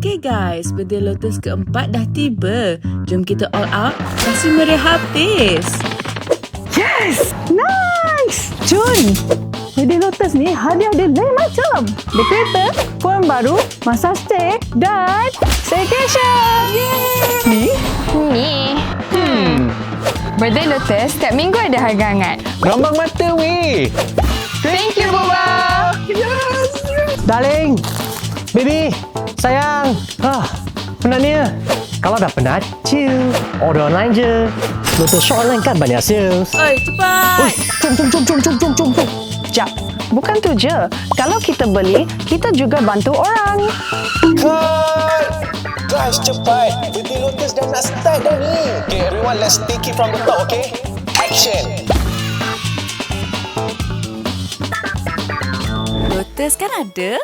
Okey guys, birthday Lotus keempat dah tiba. Jom kita all out, kasih meriah habis. Yes! Nice! Jun, birthday Lotus ni hadiah dia lain macam. Ada kereta, phone baru, masa stay dan staycation. Ni? Birthday Lotus setiap minggu ada harga hangat. Rambang mata weh. Thank you, Boba. Darling, baby, sayang. Penatnya. Kalau dah penat, chill. Order online je. Lotus Shop online kan banyak sales. Oi, cepat! Jom. Sekejap. Bukan tu je. Kalau kita beli, kita juga bantu orang. Cut! Guys, cepat. Birthday Lotus dah nak start dah ni. Okay, everyone, let's take it from the top, okay? Action! Lotus kan ada